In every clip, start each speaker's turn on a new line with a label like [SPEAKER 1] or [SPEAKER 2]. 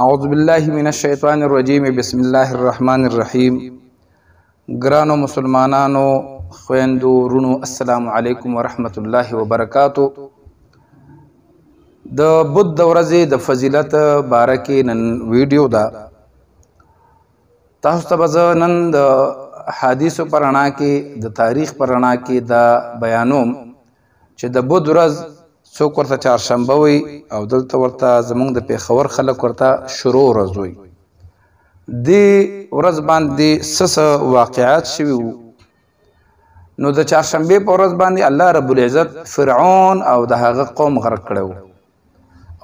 [SPEAKER 1] اعوذ باللہ من الشیطان الرجیم بسم اللہ الرحمن الرحیم. گرانو مسلمانانو خویندو رونو السلام علیکم ورحمت الله وبرکاتو. د بود د ورځې د فضیلت بارکه نن ویډیو دا تاسو ته به نن د حدیثو پر رڼا کې د تاریخ پر رڼا کې دا بیانوم چې د بود ورځ څوک ورته چهارشنبه وي او دلته ورته زمونږ د پېښور خلک ورته شروع ورځ وي. دې ورځ باندې څه واقعات شوي وو نو د چهارشنبې په ورځ باندې الله رب العزت فرعون او د هغه قوم غرق کړی وو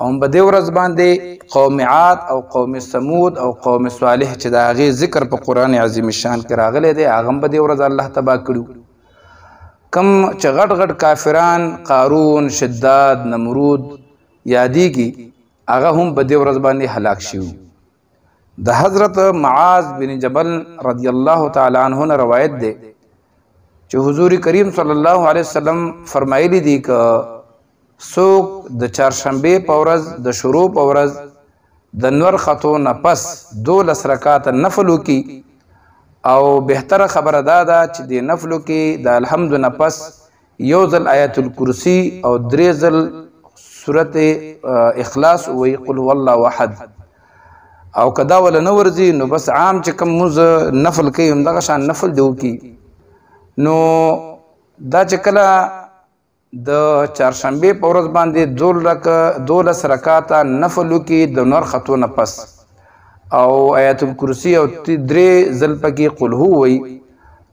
[SPEAKER 1] او په دې ورځ باندې قوم عاد او قوم ثمود او قوم صالح چې د هغې ذکر په قرآن عظیم الشان کې راغلی دی هغه هم په دې ورځ الله تباه کړي. کم چې غټ غټ کافران قارون شداد نمرود یادیږي هغه هم په دې ورځ باندې هلاک شوي. د حضرت معاذ بن جبل رضی الله تعالی عنه نه روایت دی چې حضور کریم صلی الله علیه وسلم فرمایلی دي که څوک د چهارشنبې په ورځ د شروع په ورځ د نور خطو نه پس 12 رکعات نفل وکړي او بهتره خبره دا ده چې د نفلو کې د الحمد نه پس یو ځل آیت الکرسی او 3 ځل سورت اخلاص وی قل هو الله احد او کدا ول نه ورځي نو بس عام چې کوم موږ نفل کوي همدغه شان نفل دی وکي. نو دا چې کله د چهارشنبې په ورځ باندې 12 رکعاته نفل وکي د نور خطو نه پس او آیت الکرسی او 3 ځل پکې قل هو وی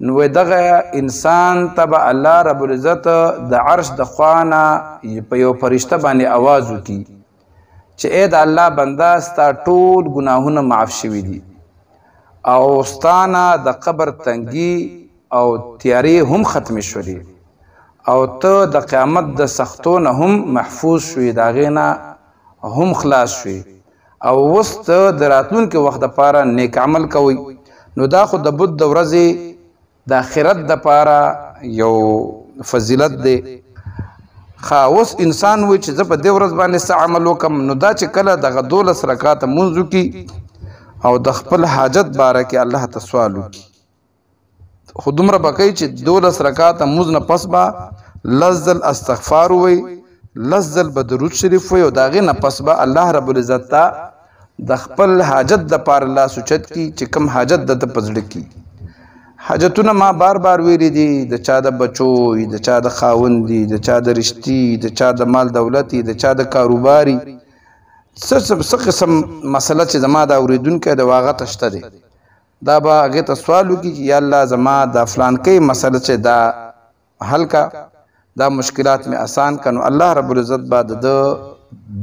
[SPEAKER 1] نو دغه انسان تبع الله رب العزت د عرش د خوانه په یو فرشته باندې आवाज وکي چې اې د الله بنده ستا ټول ګناهونه معاف شوي دي او ستانه د قبر تنګي او تیاری هم ختم شولي او ته د قیامت د سختو نه هم محفوظ شوي د هغې نه هم خلاص شوي او اوس ته د راتلونکي وخت دپاره نیک عمل کوئ. نو دا خو د بود د ورځې د آخرت دپاره یو فضیلت دی. اوس انسان وي چې زه په دې ورځ باندې څه عمل وکړم نو دا چې کله دغه 12 رکعاته مونځ وکړي او د خپل حاجت باره کې الله ته سوال وکړي خو دومره به کوي چې 12 رکعاته مونځ نه پس به 10 ځل استغفار ووایي 10 ځل به درود شریف ووایي او د هغې نه پس به الله رب العزت ته د خپل حاجت دپاره لاس اوچت کي چې کوم حاجت د ده په زړه کي. حاجتونه ما بار بار ویلي دي د چا د بچو د چا د خاوند دي د چا د رشتي د چا د مال دولت د چا د کاروباري څه قسم مسله چې زما د اورېدونکی د واغه ته شته دی دا به هغې ته سوال وکړي چې یا الله زما د فلانکۍ مسله چې دا حل کا دا مشکلات مې آسان کا. نو الله رب العزت به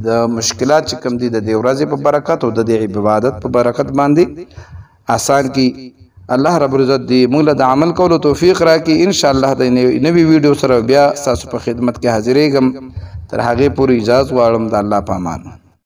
[SPEAKER 1] د مشکلات چې کوم دي د دې ورځې په برکت او د دې عبادت په برکت باندې آسان کی. الله رب العزت دې موږ له د عمل کولو توفیق راکړي. ان شاء الله د نوي ویډیو سره بیا ستاسو په خدمت کې حاضرېږم. تر هغې پورې اجازه غواړم د الله په امان.